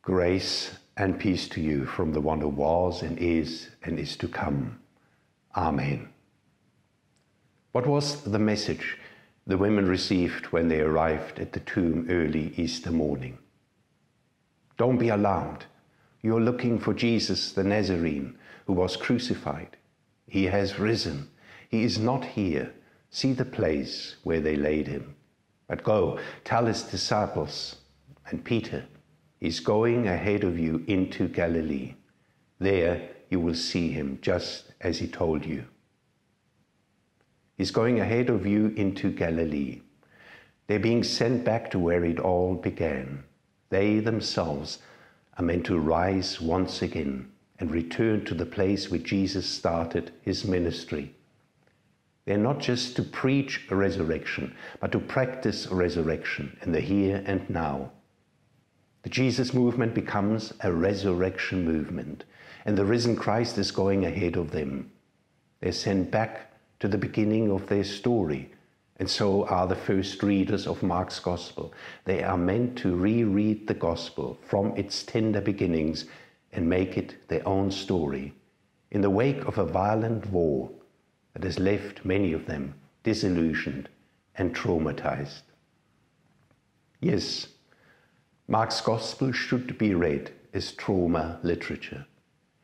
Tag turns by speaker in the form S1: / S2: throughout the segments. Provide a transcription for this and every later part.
S1: Grace and peace to you from the one who was and is to come. Amen. What was the message the women received when they arrived at the tomb early Easter morning? Don't be alarmed. You're looking for Jesus the Nazarene who was crucified. He has risen. He is not here. See the place where they laid him. But go, tell his disciples and Peter, he's going ahead of you into Galilee. There you will see him just as he told you. He's going ahead of you into Galilee. They're being sent back to where it all began. They themselves are meant to rise once again and return to the place where Jesus started his ministry. They're not just to preach a resurrection, but to practice a resurrection in the here and now. The Jesus movement becomes a resurrection movement, and the risen Christ is going ahead of them. They're sent back to the beginning of their story, and so are the first readers of Mark's Gospel. They are meant to reread the Gospel from its tender beginnings and make it their own story in the wake of a violent war that has left many of them disillusioned and traumatized. Yes, Mark's Gospel should be read as trauma literature.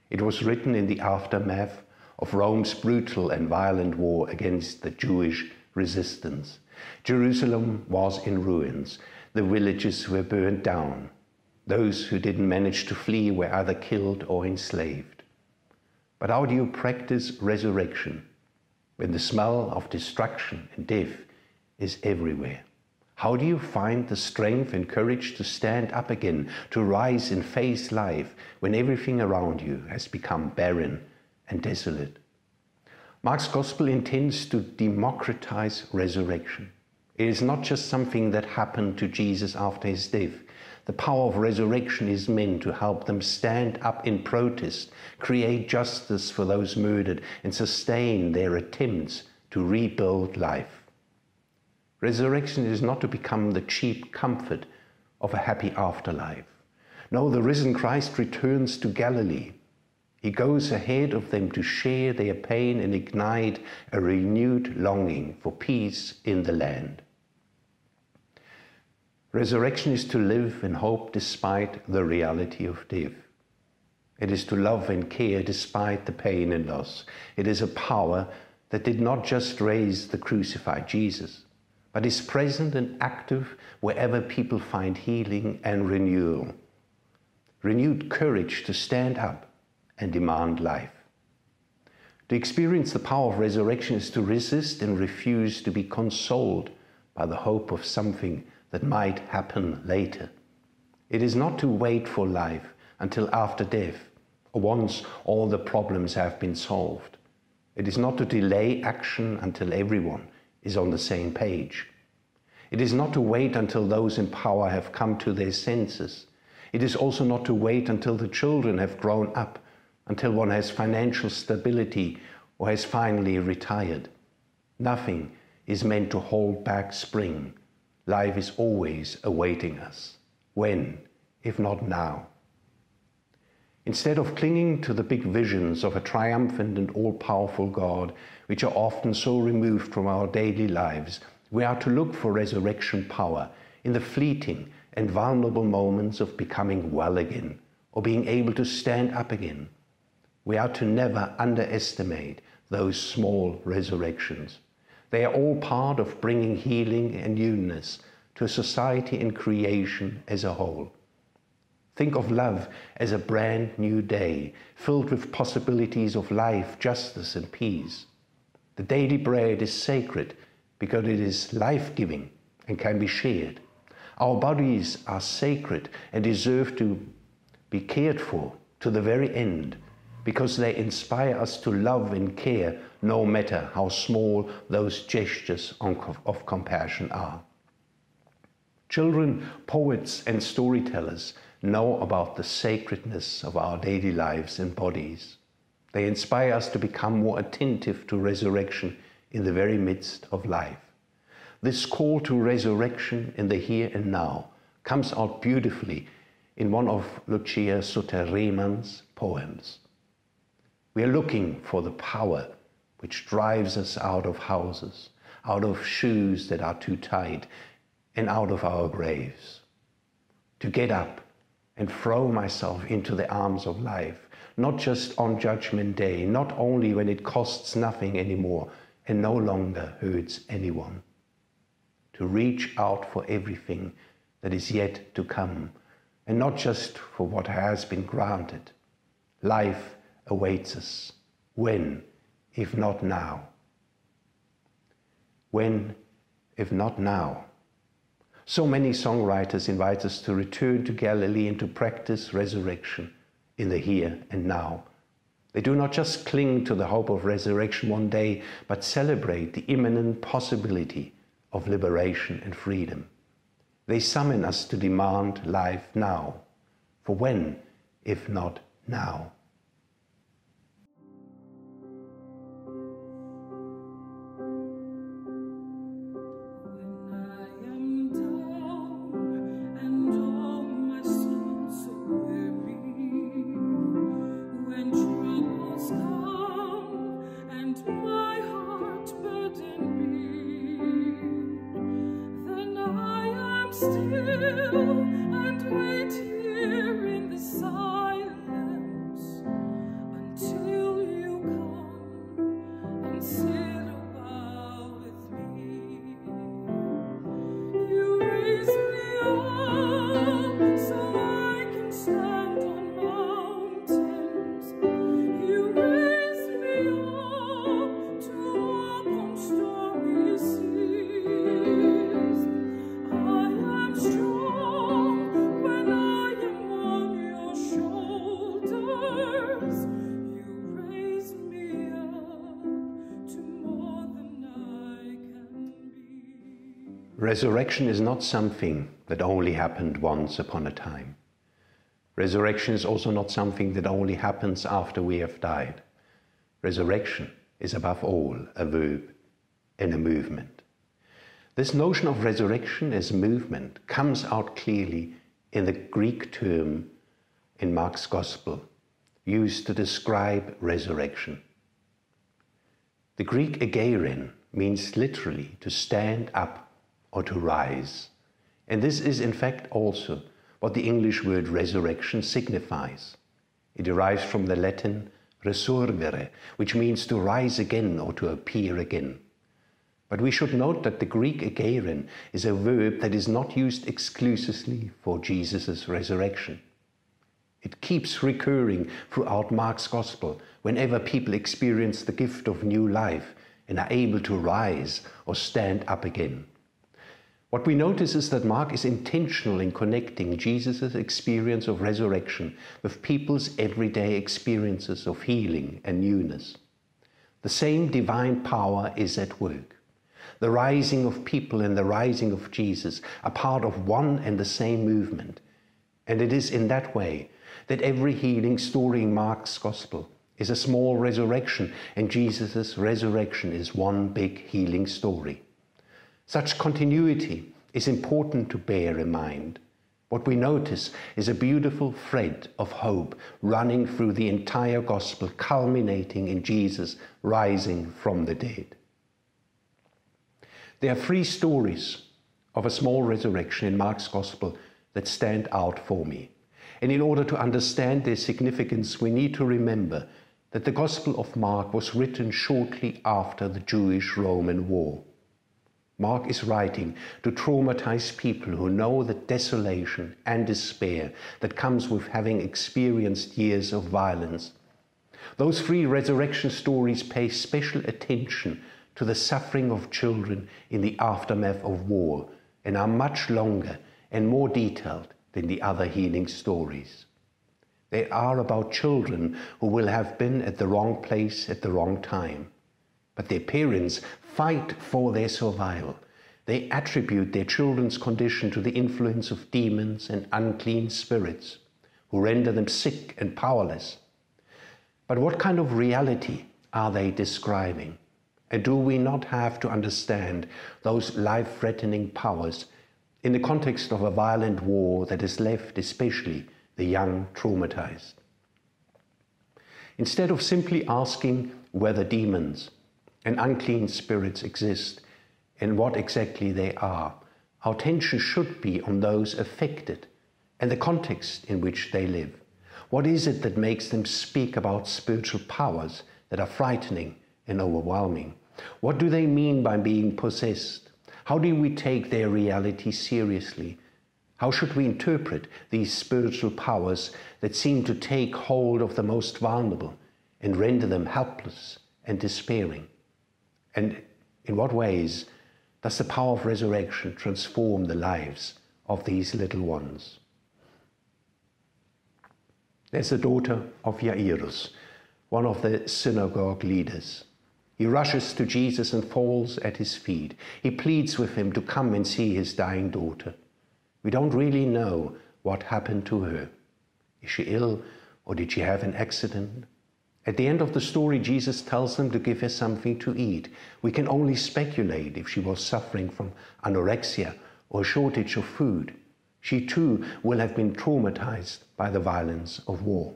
S1: It was written in the aftermath of Rome's brutal and violent war against the Jewish resistance. Jerusalem was in ruins. The villages were burned down. Those who didn't manage to flee were either killed or enslaved. But how do you practice resurrection when the smell of destruction and death is everywhere? How do you find the strength and courage to stand up again, to rise and face life when everything around you has become barren and desolate? Mark's Gospel intends to democratize resurrection. It is not just something that happened to Jesus after his death. The power of resurrection is meant to help them stand up in protest, create justice for those murdered, and sustain their attempts to rebuild life. Resurrection is not to become the cheap comfort of a happy afterlife. No, the risen Christ returns to Galilee. He goes ahead of them to share their pain and ignite a renewed longing for peace in the land. Resurrection is to live in hope despite the reality of death. It is to love and care despite the pain and loss. It is a power that did not just raise the crucified Jesus, but is present and active wherever people find healing and renewal. Renewed courage to stand up and demand life. To experience the power of resurrection is to resist and refuse to be consoled by the hope of something that might happen later. It is not to wait for life until after death, or once all the problems have been solved. It is not to delay action until everyone is on the same page. It is not to wait until those in power have come to their senses. It is also not to wait until the children have grown up, until one has financial stability or has finally retired. Nothing is meant to hold back spring. Life is always awaiting us. When, if not now? Instead of clinging to the big visions of a triumphant and all-powerful God, which are often so removed from our daily lives, we are to look for resurrection power in the fleeting and vulnerable moments of becoming well again, or being able to stand up again. We are to never underestimate those small resurrections. They are all part of bringing healing and newness to a society and creation as a whole. Think of love as a brand new day, filled with possibilities of life, justice, and peace. The daily bread is sacred because it is life-giving and can be shared. Our bodies are sacred and deserve to be cared for to the very end, because they inspire us to love and care no matter how small those gestures of compassion are. Children, poets, and storytellers know about the sacredness of our daily lives and bodies. They inspire us to become more attentive to resurrection in the very midst of life. This call to resurrection in the here and now comes out beautifully in one of Lucia Suter-Rehmann's poems. We are looking for the power which drives us out of houses, out of shoes that are too tight, and out of our graves. To get up and throw myself into the arms of life, not just on Judgment Day, not only when it costs nothing anymore and no longer hurts anyone. To reach out for everything that is yet to come, and not just for what has been granted. Life awaits us. When, if not now? When, if not now? So many songwriters invite us to return to Galilee and to practice resurrection in the here and now. They do not just cling to the hope of resurrection one day, but celebrate the imminent possibility of liberation and freedom. They summon us to demand life now. For when, if not now?
S2: And wait here in the silence until you come and sit a while with me. You raise me up so I can stand on mountains. You raise me up to walk on stormy seas. I am strong when I am on your shoulders. You raise me up to more than I can be.
S1: Resurrection is not something that only happened once upon a time. Resurrection is also not something that only happens after we have died. Resurrection is above all a verb and a movement. This notion of resurrection as movement comes out clearly in the Greek term in Mark's Gospel, used to describe resurrection. The Greek agerin means literally to stand up or to rise. And this is in fact also what the English word resurrection signifies. It derives from the Latin resurgere, which means to rise again or to appear again. But we should note that the Greek agerin is a verb that is not used exclusively for Jesus' resurrection. It keeps recurring throughout Mark's Gospel whenever people experience the gift of new life and are able to rise or stand up again. What we notice is that Mark is intentional in connecting Jesus' experience of resurrection with people's everyday experiences of healing and newness. The same divine power is at work. The rising of people and the rising of Jesus are part of one and the same movement. And it is in that way that every healing story in Mark's Gospel is a small resurrection, and Jesus' resurrection is one big healing story. Such continuity is important to bear in mind. What we notice is a beautiful thread of hope running through the entire Gospel, culminating in Jesus rising from the dead. There are three stories of a small resurrection in Mark's Gospel that stand out for me. And in order to understand their significance, we need to remember that the Gospel of Mark was written shortly after the Jewish-Roman War. Mark is writing to traumatize people who know the desolation and despair that comes with having experienced years of violence. Those three resurrection stories pay special attention to the suffering of children in the aftermath of war and are much longer and more detailed than the other healing stories. They are about children who will have been at the wrong place at the wrong time. But their parents fight for their survival. They attribute their children's condition to the influence of demons and unclean spirits, who render them sick and powerless. But what kind of reality are they describing? And do we not have to understand those life-threatening powers in the context of a violent war that has left especially the young traumatized. Instead of simply asking whether demons and unclean spirits exist and what exactly they are, our attention should be on those affected and the context in which they live. What is it that makes them speak about spiritual powers that are frightening and overwhelming? What do they mean by being possessed? How do we take their reality seriously? How should we interpret these spiritual powers that seem to take hold of the most vulnerable and render them helpless and despairing? And in what ways does the power of resurrection transform the lives of these little ones? There's the daughter of Jairus, one of the synagogue leaders. He rushes to Jesus and falls at his feet. He pleads with him to come and see his dying daughter. We don't really know what happened to her. Is she ill, or did she have an accident? At the end of the story, Jesus tells them to give her something to eat. We can only speculate if she was suffering from anorexia or a shortage of food. She too will have been traumatized by the violence of war.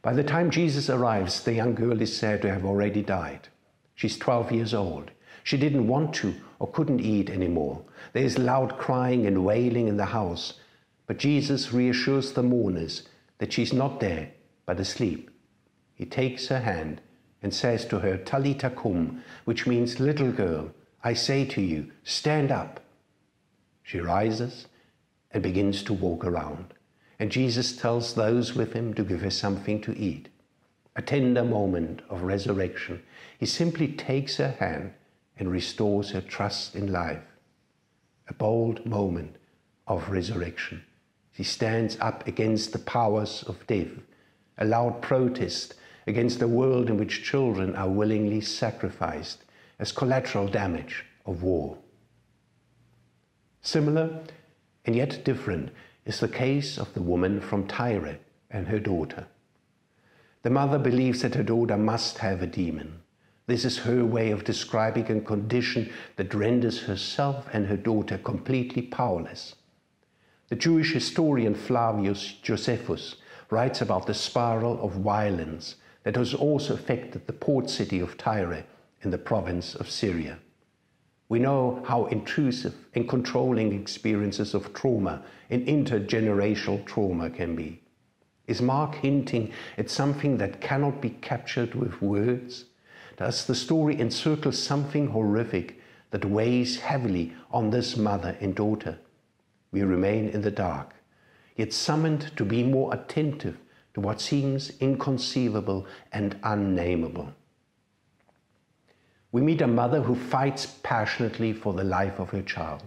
S1: By the time Jesus arrives, the young girl is said to have already died. She's 12 years old. She didn't want to or couldn't eat anymore. There is loud crying and wailing in the house, but Jesus reassures the mourners that she's not there, but asleep. He takes her hand and says to her, "Talitha cum," which means, "Little girl, I say to you, stand up." She rises and begins to walk around, and Jesus tells those with him to give her something to eat. A tender moment of resurrection. He simply takes her hand and restores her trust in life. A bold moment of resurrection. She stands up against the powers of death, a loud protest against a world in which children are willingly sacrificed as collateral damage of war. Similar and yet different is the case of the woman from Tyre and her daughter. The mother believes that her daughter must have a demon. This is her way of describing a condition that renders herself and her daughter completely powerless. The Jewish historian Flavius Josephus writes about the spiral of violence that has also affected the port city of Tyre in the province of Syria. We know how intrusive and controlling experiences of trauma and intergenerational trauma can be. Is Mark hinting at something that cannot be captured with words? Does the story encircle something horrific that weighs heavily on this mother and daughter? We remain in the dark, yet summoned to be more attentive to what seems inconceivable and unnameable. We meet a mother who fights passionately for the life of her child.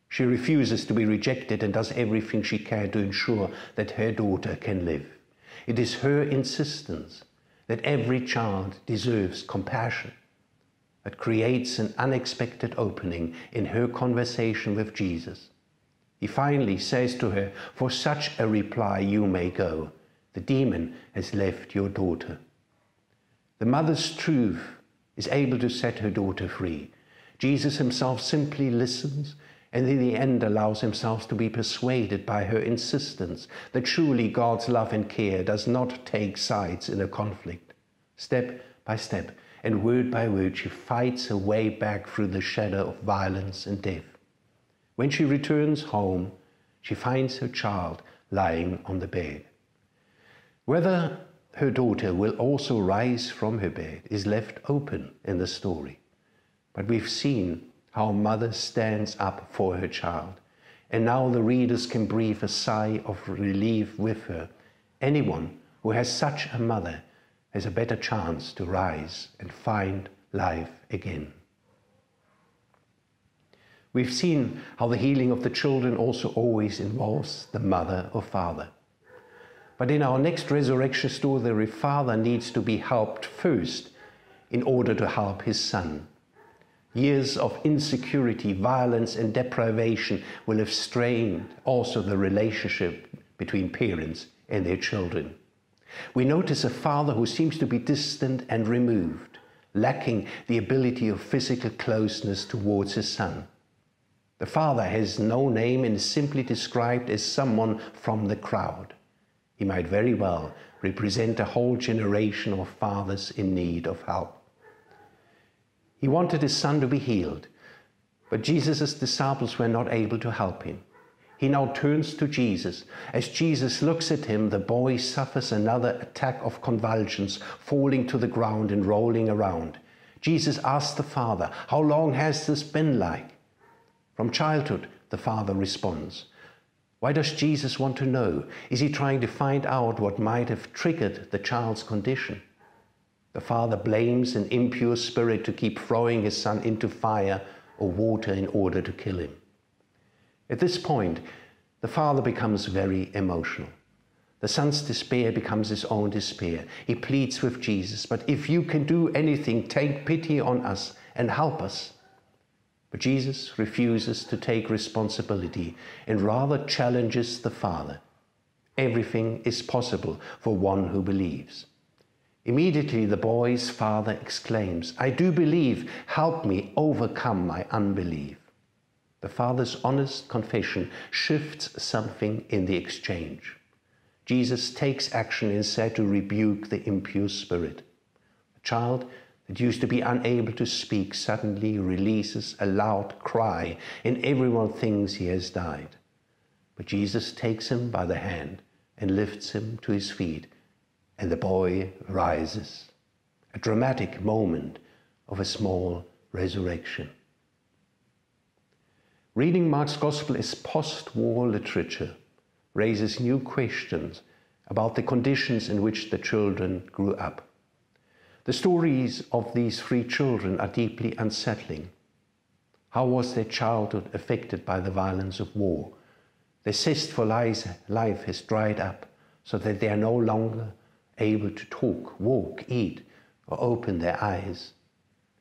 S1: She refuses to be rejected and does everything she can to ensure that her daughter can live. It is her insistence that every child deserves compassion that creates an unexpected opening in her conversation with Jesus. He finally says to her, "For such a reply you may go. The demon has left your daughter." The mother's truth is able to set her daughter free. Jesus himself simply listens and in the end allows himself to be persuaded by her insistence that surely God's love and care does not take sides in a conflict. Step by step and word by word, she fights her way back through the shadow of violence and death. When she returns home, she finds her child lying on the bed. Whether her daughter will also rise from her bed is left open in the story. But we've seen how a mother stands up for her child, and now the readers can breathe a sigh of relief with her. Anyone who has such a mother has a better chance to rise and find life again. We've seen how the healing of the children also always involves the mother or father. But in our next resurrection story, the father needs to be helped first in order to help his son. Years of insecurity, violence, and deprivation will have strained also the relationship between parents and their children. We notice a father who seems to be distant and removed, lacking the ability of physical closeness towards his son. The father has no name and is simply described as someone from the crowd. He might very well represent a whole generation of fathers in need of help. He wanted his son to be healed, but Jesus' disciples were not able to help him. He now turns to Jesus. As Jesus looks at him, the boy suffers another attack of convulsions, falling to the ground and rolling around. Jesus asks the father, "How long has this been like?" "From childhood," the father responds. Why does Jesus want to know? Is he trying to find out what might have triggered the child's condition? The father blames an impure spirit to keep throwing his son into fire or water in order to kill him. At this point, the father becomes very emotional. The son's despair becomes his own despair. He pleads with Jesus, "But if you can do anything, take pity on us and help us." But Jesus refuses to take responsibility and rather challenges the father. Everything is possible for one who believes. Immediately the boy's father exclaims, "I do believe, help me overcome my unbelief." The father's honest confession shifts something in the exchange. Jesus takes action instead to rebuke the impure spirit. The child that used to be unable to speak suddenly releases a loud cry, and everyone thinks he has died. But Jesus takes him by the hand and lifts him to his feet, and the boy rises. A dramatic moment of a small resurrection. Reading Mark's Gospel as post-war literature raises new questions about the conditions in which the children grew up. The stories of these three children are deeply unsettling. How was their childhood affected by the violence of war? Their zest for life has dried up so that they are no longer able to talk, walk, eat, or open their eyes.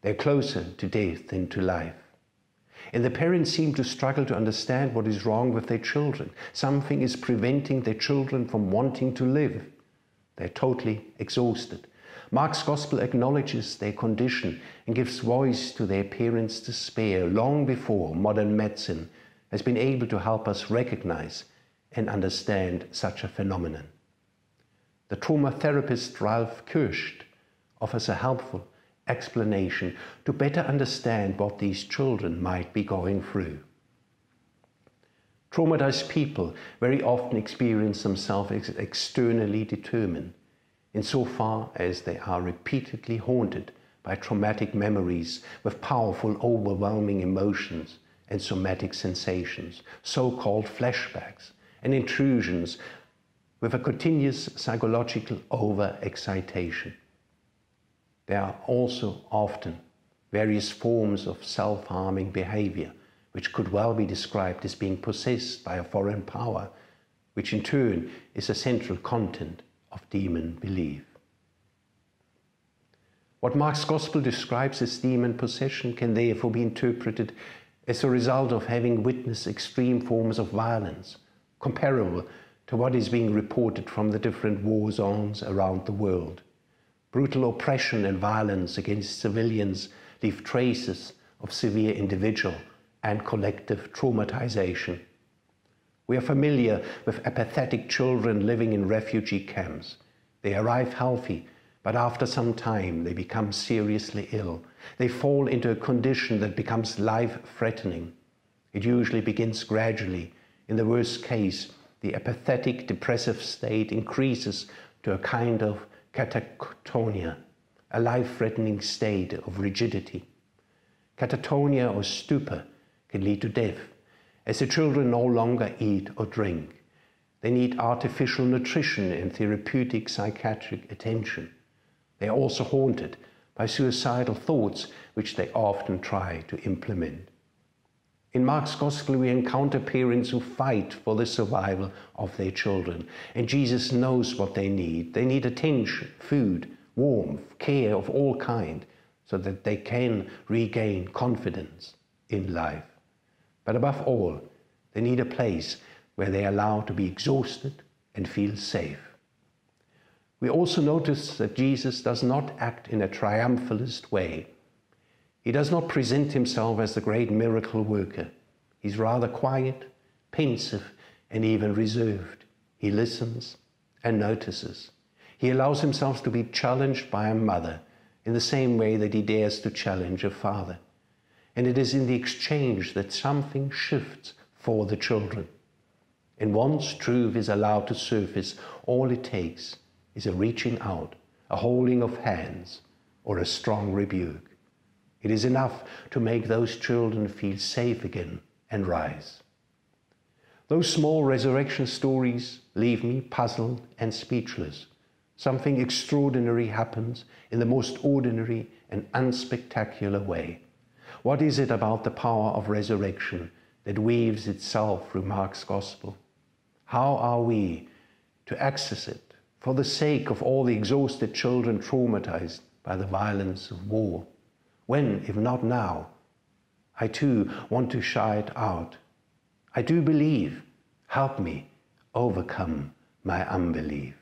S1: They're closer to death than to life. And the parents seem to struggle to understand what is wrong with their children. Something is preventing their children from wanting to live. They're totally exhausted. Mark's Gospel acknowledges their condition and gives voice to their parents' despair long before modern medicine has been able to help us recognize and understand such a phenomenon. The trauma therapist Ralph Kirsch offers a helpful explanation to better understand what these children might be going through. Traumatized people very often experience themselves as externally determined, insofar as they are repeatedly haunted by traumatic memories with powerful, overwhelming emotions and somatic sensations, so-called flashbacks, and intrusions with a continuous psychological overexcitation. There are also often various forms of self-harming behavior, which could well be described as being possessed by a foreign power, which in turn is a central content of demon belief. What Mark's Gospel describes as demon possession can therefore be interpreted as a result of having witnessed extreme forms of violence, comparable to what is being reported from the different war zones around the world. Brutal oppression and violence against civilians leave traces of severe individual and collective traumatization. We are familiar with apathetic children living in refugee camps. They arrive healthy, but after some time they become seriously ill. They fall into a condition that becomes life-threatening. It usually begins gradually. In the worst case, the apathetic depressive state increases to a kind of catatonia, a life-threatening state of rigidity. Catatonia or stupor can lead to death, as the children no longer eat or drink. They need artificial nutrition and therapeutic psychiatric attention. They are also haunted by suicidal thoughts, which they often try to implement. In Mark's Gospel, we encounter parents who fight for the survival of their children, and Jesus knows what they need. They need attention, food, warmth, care of all kinds, so that they can regain confidence in life. But above all, they need a place where they are allowed to be exhausted and feel safe. We also notice that Jesus does not act in a triumphalist way. He does not present himself as the great miracle worker. He's rather quiet, pensive, and even reserved. He listens and notices. He allows himself to be challenged by a mother in the same way that he dares to challenge a father. And it is in the exchange that something shifts for the children. And once truth is allowed to surface, all it takes is a reaching out, a holding of hands, or a strong rebuke. It is enough to make those children feel safe again and rise. Those small resurrection stories leave me puzzled and speechless. Something extraordinary happens in the most ordinary and unspectacular way. What is it about the power of resurrection that weaves itself through Mark's Gospel? How are we to access it for the sake of all the exhausted children traumatized by the violence of war? When, if not now? I too want to shout out. I do believe. Help me overcome my unbelief.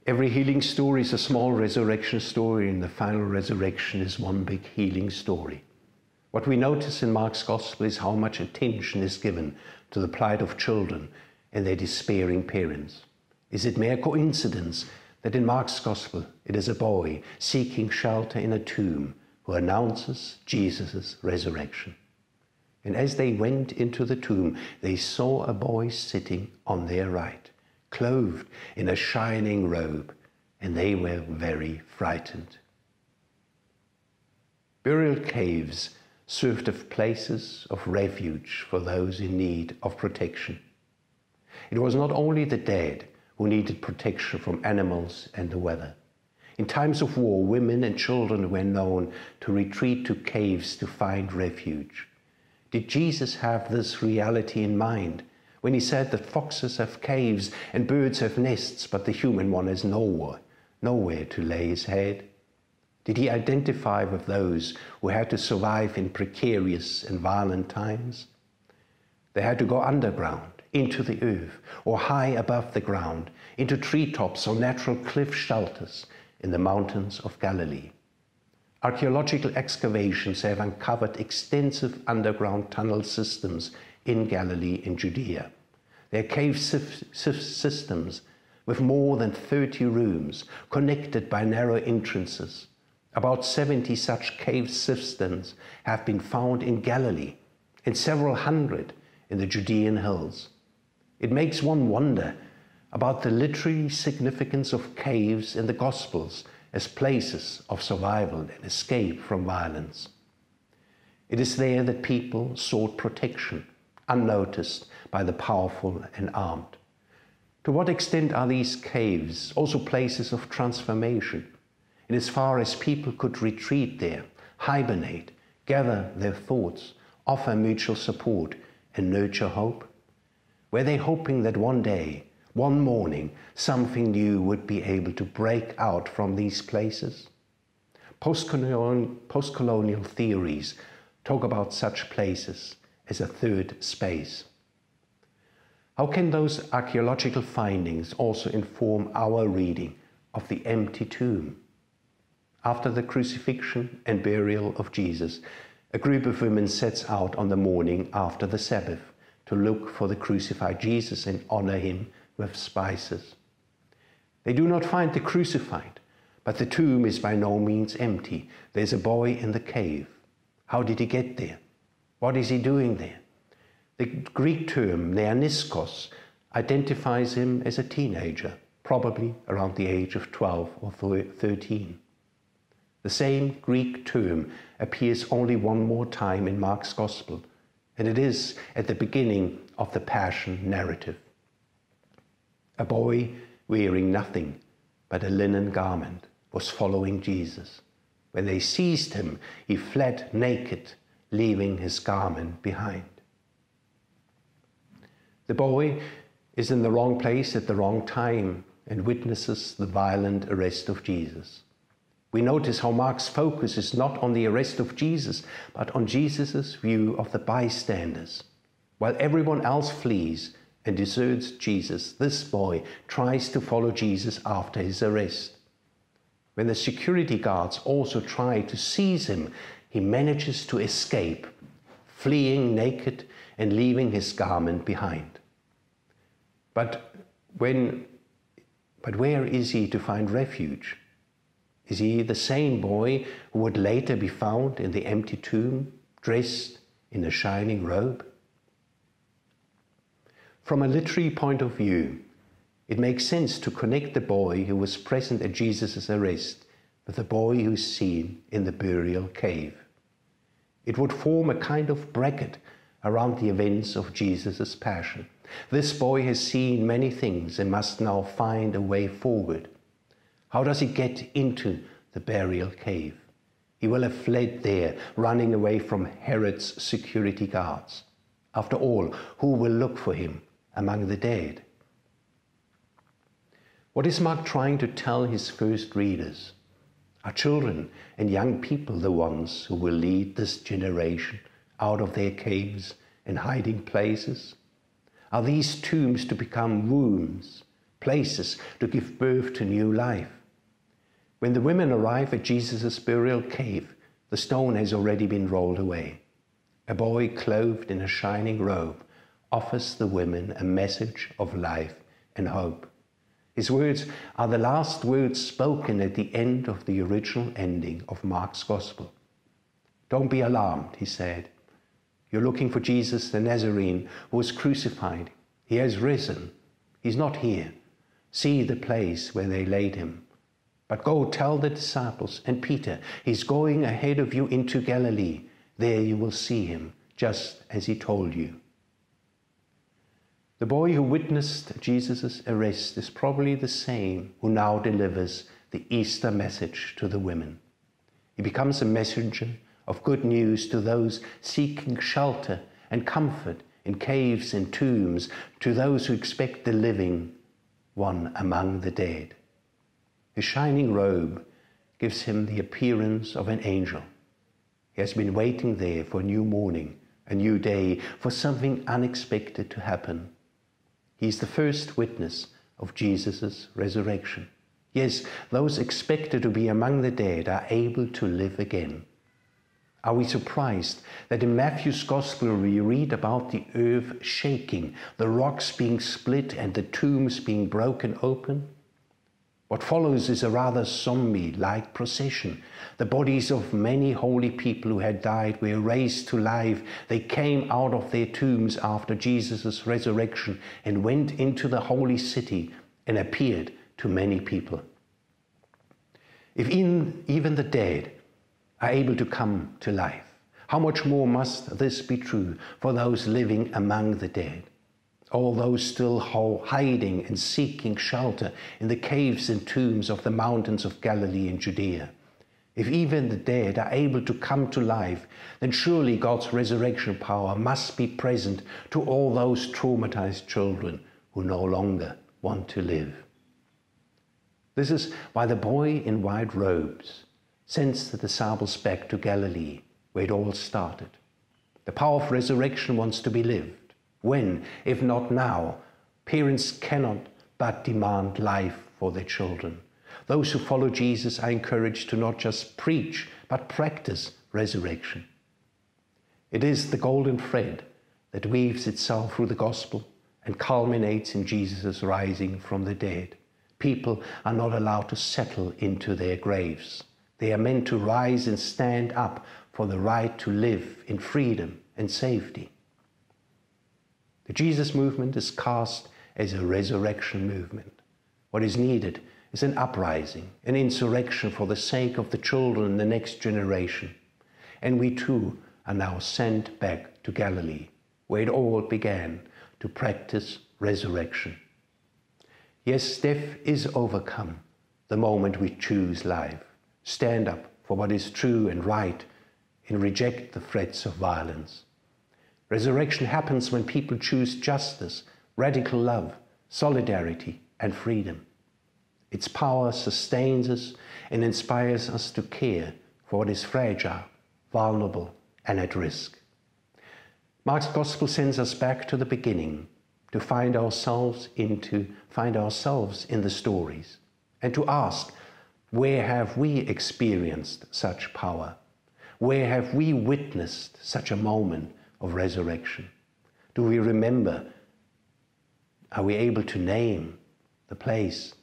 S1: Every healing story is a small resurrection story, and the final resurrection is one big healing story. What we notice in Mark's Gospel is how much attention is given to the plight of children and their despairing parents. Is it mere coincidence that in Mark's Gospel it is a boy seeking shelter in a tomb who announces Jesus' resurrection? And as they went into the tomb, they saw a boy sitting on their right, clothed in a shining robe, and they were very frightened. Burial caves served as places of refuge for those in need of protection. It was not only the dead who needed protection from animals and the weather. In times of war, women and children were known to retreat to caves to find refuge. Did Jesus have this reality in mind when he said that foxes have caves and birds have nests, but the human one has nowhere to lay his head? Did he identify with those who had to survive in precarious and violent times? They had to go underground, into the earth, or high above the ground, into treetops or natural cliff shelters in the mountains of Galilee. Archaeological excavations have uncovered extensive underground tunnel systems in Galilee and Judea. They are cave systems with more than 30 rooms connected by narrow entrances. About 70 such cave systems have been found in Galilee and several hundred in the Judean hills. It makes one wonder about the literary significance of caves in the Gospels as places of survival and escape from violence. It is there that people sought protection, unnoticed by the powerful and armed. To what extent are these caves also places of transformation, in as far as people could retreat there, hibernate, gather their thoughts, offer mutual support, and nurture hope? Were they hoping that one day, one morning, something new would be able to break out from these places? Post-colonial theories talk about such places as a third space. How can those archaeological findings also inform our reading of the empty tomb? After the crucifixion and burial of Jesus, a group of women sets out on the morning after the Sabbath to look for the crucified Jesus and honor him with spices. They do not find the crucified, but the tomb is by no means empty. There's a boy in the cave. How did he get there? What is he doing there? The Greek term neaniskos identifies him as a teenager, probably around the age of 12 or 13. The same Greek term appears only one more time in Mark's Gospel, and it is at the beginning of the Passion narrative. A boy wearing nothing, but a linen garment, was following Jesus. When they seized him, he fled naked, leaving his garment behind. The boy is in the wrong place at the wrong time and witnesses the violent arrest of Jesus. We notice how Mark's focus is not on the arrest of Jesus, but on Jesus' view of the bystanders. While everyone else flees and deserts Jesus, this boy tries to follow Jesus after his arrest. When the security guards also try to seize him, he manages to escape, fleeing naked and leaving his garment behind. But where is he to find refuge? Is he the same boy who would later be found in the empty tomb, dressed in a shining robe? From a literary point of view, it makes sense to connect the boy who was present at Jesus' arrest with the boy who is seen in the burial cave. It would form a kind of bracket around the events of Jesus' passion. This boy has seen many things and must now find a way forward. How does he get into the burial cave? He will have fled there, running away from Herod's security guards. After all, who will look for him among the dead? What is Mark trying to tell his first readers? Are children and young people the ones who will lead this generation out of their caves and hiding places? Are these tombs to become wombs, places to give birth to new life? When the women arrive at Jesus' burial cave, the stone has already been rolled away. A boy clothed in a shining robe offers the women a message of life and hope. His words are the last words spoken at the end of the original ending of Mark's Gospel. "Don't be alarmed," he said. "You're looking for Jesus the Nazarene who was crucified. He has risen. He's not here. See the place where they laid him. But go tell the disciples and Peter, he's going ahead of you into Galilee. There you will see him, just as he told you." The boy who witnessed Jesus' arrest is probably the same who now delivers the Easter message to the women. He becomes a messenger of good news to those seeking shelter and comfort in caves and tombs, to those who expect the living one among the dead. His shining robe gives him the appearance of an angel. He has been waiting there for a new morning, a new day, for something unexpected to happen. He is the first witness of Jesus' resurrection. Yes, those expected to be among the dead are able to live again. Are we surprised that in Matthew's Gospel we read about the earth shaking, the rocks being split and the tombs being broken open? What follows is a rather zombie-like procession. The bodies of many holy people who had died were raised to life. They came out of their tombs after Jesus' resurrection and went into the holy city and appeared to many people. If even the dead are able to come to life, how much more must this be true for those living among the dead? All those still hiding and seeking shelter in the caves and tombs of the mountains of Galilee and Judea. If even the dead are able to come to life, then surely God's resurrection power must be present to all those traumatized children who no longer want to live. This is why the boy in white robes sends the disciples back to Galilee, where it all started. The power of resurrection wants to be lived. When, if not now, parents cannot but demand life for their children. Those who follow Jesus are encouraged to not just preach, but practice resurrection. It is the golden thread that weaves itself through the gospel and culminates in Jesus' rising from the dead. People are not allowed to settle into their graves. They are meant to rise and stand up for the right to live in freedom and safety. The Jesus movement is cast as a resurrection movement. What is needed is an uprising, an insurrection for the sake of the children in the next generation. And we too are now sent back to Galilee, where it all began, to practice resurrection. Yes, death is overcome, the moment we choose life, stand up for what is true and right, and reject the threats of violence. Resurrection happens when people choose justice, radical love, solidarity, and freedom. Its power sustains us and inspires us to care for what is fragile, vulnerable, and at risk. Mark's Gospel sends us back to the beginning, to find ourselves in the stories, and to ask, where have we experienced such power? Where have we witnessed such a moment of resurrection? Do we remember? Are we able to name the place?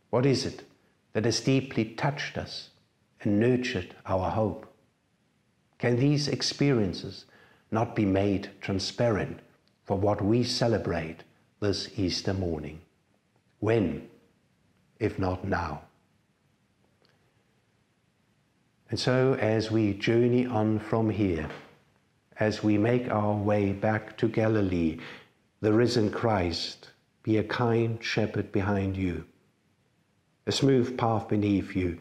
S1: What is it that has deeply touched us and nurtured our hope? Can these experiences not be made transparent for what we celebrate this Easter morning? When, if not now? And so as we journey on from here, as we make our way back to Galilee, the risen Christ be a kind shepherd behind you, a smooth path beneath you,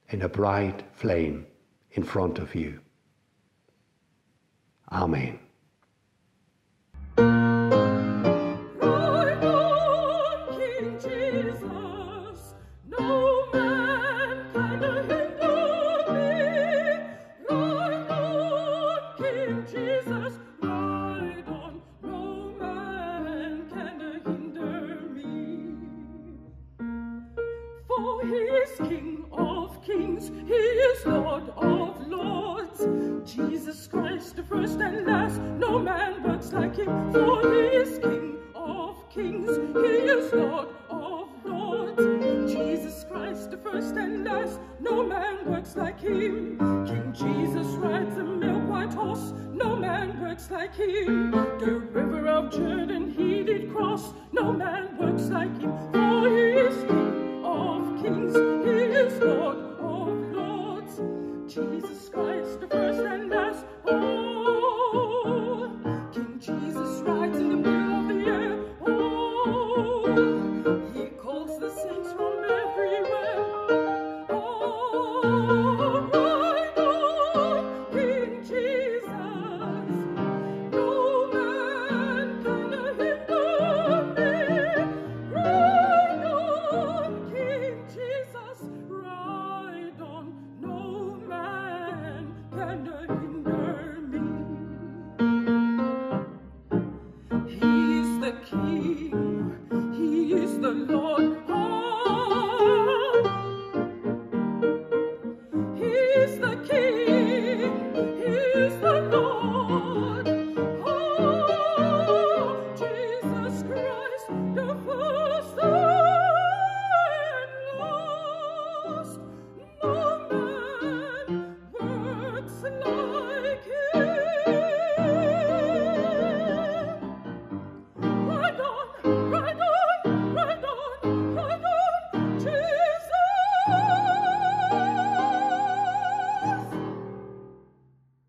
S1: and a bright flame in front of you. Amen.
S2: Ride on, King Jesus, no man can hinder me. Ride on, King Jesus, ride on, no man can hinder me. For he is King of kings, he is Lord of lords. Jesus Christ, the first and last, no man works like him. For he is King of kings, he is Lord of lords. Jesus Christ, the first and last, no man works like him. King Jesus rides a milk-white horse, no man works like him. The river of Jordan he did cross, no man works like him. For he is King of kings, he is Lord of lords. Jesus Christ,